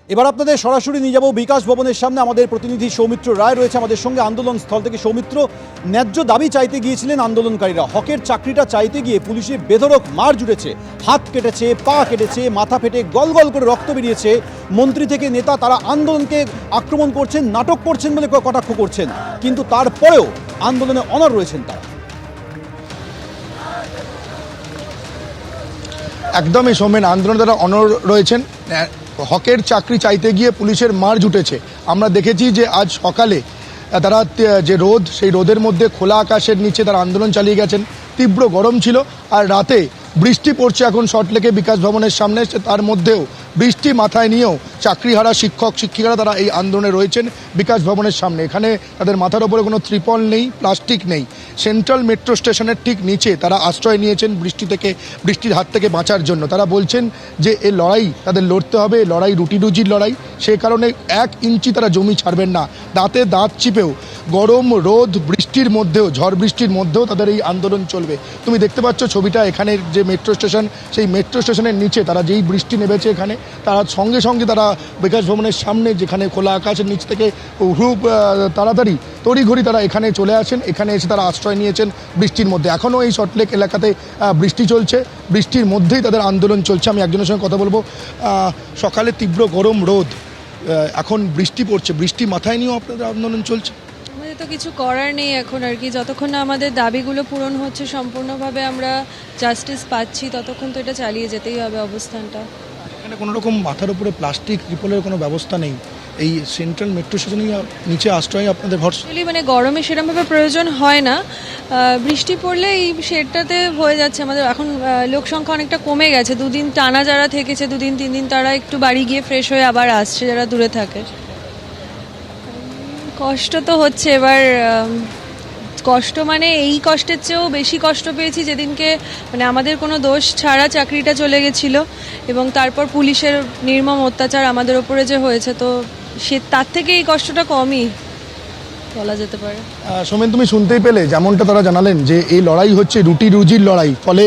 এবার আপনাদের সরাসরি নিয়ে যাব বিকাশ ভবনের সামনে। আমাদের প্রতিনিধি সৌমিত্র রায় রয়েছে আমাদের সঙ্গে আন্দোলন স্থল থেকে। সৌমিত্র, ন্যায্য দাবি চাইতে গিয়েছিলেন আন্দোলনকারীরা, হকের চাকরিটা চাইতে গিয়ে পুলিশের বেধড়ক মার জুড়েছে, হাত কেটেছে, পা কেটেছে, মাথা ফেটে গল গল করে রক্ত বেরিয়েছে। মন্ত্রী থেকে নেতা তারা আন্দোলনকে আক্রমণ করছেন, নাটক করছেন বলে কটাক্ষ করছেন, কিন্তু তারপরেও আন্দোলনে অনড় রয়েছেন তারা। একদমই সৌমেন, আন্দোলনে তারা অনড় রয়েছেন। হকের চাকরি চাইতে গিয়ে পুলিশের মার জুটেছে। আমরা দেখেছি যে আজ সকালে তারা যে রোদ, সেই রোদের মধ্যে খোলা আকাশের নিচে তারা আন্দোলন চালিয়ে গেছেন। তীব্র গরম ছিল আর রাতে বৃষ্টি পড়ছে এখন সল্টলেকে বিকাশ ভবনের সামনে। তার মধ্যেও বৃষ্টি মাথায় নিয়েও চাকরিহারা শিক্ষক শিক্ষিকারা তারা এই আন্দোলনে রয়েছেন বিকাশ ভবনের সামনে। এখানে তাদের মাথার ওপরে কোনো ত্রিপল নেই, প্লাস্টিক নেই। সেন্ট্রাল মেট্রো স্টেশনের ঠিক নিচে তারা আশ্রয় নিয়েছেন বৃষ্টির হাত থেকে বাঁচার জন্য। তারা বলছেন যে এই লড়াই তাদের লড়তে হবে, লড়াই রুটি রুজির লড়াই। সে কারণে 1 ইঞ্চি তারা জমি ছাড়বেন না। দাঁতে দাঁত চিপেও গরম রোদ বৃষ্টির মধ্যেও, ঝড় বৃষ্টির মধ্যেও তাদের এই আন্দোলন চলবে। তুমি দেখতে পাচ্ছ ছবিটা, এখানের যে মেট্রো স্টেশন, সেই মেট্রো স্টেশনের নিচে তারা যেই বৃষ্টি নেমেছে এখানে, তারা সঙ্গে সঙ্গে তারা বিকাশ ভবনের সামনে, যেখানে খোলা আকাশের নিচ থেকে খুব তাড়াতাড়ি তড়িঘড়ি তারা এখানে চলে আসেন। এখানে এসে তারা আশ্রয় নিয়েছেন বৃষ্টির মধ্যে। এখনও এই সল্টলেক এলাকাতে বৃষ্টি চলছে, বৃষ্টির মধ্যেই তাদের আন্দোলন চলছে। আমি একজনের সঙ্গে কথা বলবো। সকালে তীব্র গরম রোদ, এখন বৃষ্টি পড়ছে, বৃষ্টি মাথায় নিয়েও আপনাদের আন্দোলন চলছে? আমাদের তো কিছু করার নেই এখন আর কি। যতক্ষণ না আমাদের দাবিগুলো পূরণ হচ্ছে, সম্পূর্ণভাবে আমরা জাস্টিস পাচ্ছি, ততক্ষণ তো এটা চালিয়ে যেতেই হবে অবস্থানটা। এখানে কোনো রকম মাথার উপরে প্লাস্টিক ত্রিপলের কোনো ব্যবস্থা নেই। এই সেন্ট্রাল মেট্রো স্টেশনের নিচে আশ্রয় আপনাদের ভরসা? মানে গরমে সেরকমভাবে প্রয়োজন হয় না, বৃষ্টি পড়লে এই শেডটাতে হয়ে যাচ্ছে। আমাদের এখন লোক সংখ্যা অনেকটা কমে গেছে। 2 দিন টানা যারা থেকেছে, 2 দিন 3 দিন, তারা একটু বাড়ি গিয়ে ফ্রেশ হয়ে আবার আসছে, যারা দূরে থাকে। কষ্ট তো হচ্ছে এবার। কষ্ট মানে এই কষ্টের চেয়েও বেশি কষ্ট পেয়েছি যেদিনকে মানে আমাদের কোনো দোষ ছাড়া চাকরিটা চলে গেছিলো এবং তারপর পুলিশের নির্মম অত্যাচার আমাদের ওপরে যে হয়েছে, তো সে তার থেকে এই কষ্টটা কমই বলা যেতে পারে। সোমেন, তুমি শুনতেই পেলে যেমনটা তারা জানালেন যে এই লড়াই হচ্ছে রুটি রুজির লড়াই। ফলে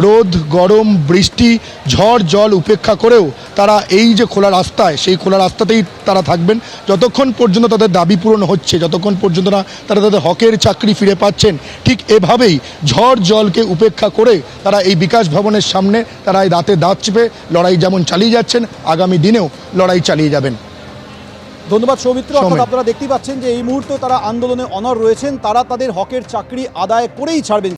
রোদ, গরম, বৃষ্টি, ঝড় জল উপেক্ষা করেও তারা এই যে খোলা রাস্তায়, সেই খোলা রাস্তাতেই তারা থাকবেন যতক্ষণ পর্যন্ত তাদের দাবি পূরণ হচ্ছে, যতক্ষণ পর্যন্ত না তারা তাদের হকের চাকরি ফিরে পাচ্ছেন। ঠিক এভাবেই ঝড় জলকে উপেক্ষা করে তারা এই বিকাশ ভবনের সামনে তারা এই দাঁতে দাঁত চেপে লড়াই যেমন চালিয়ে যাচ্ছেন, আগামী দিনেও লড়াই চালিয়ে যাবেন। ধন্যবাদ সৌমিত্র। অর্থাৎ আপনারা দেখতেই পাচ্ছেন যে এই মুহূর্তে তারা আন্দোলনে অনড় রয়েছেন, তারা তাদের হকের চাকরি আদায় করেই ছাড়বেন।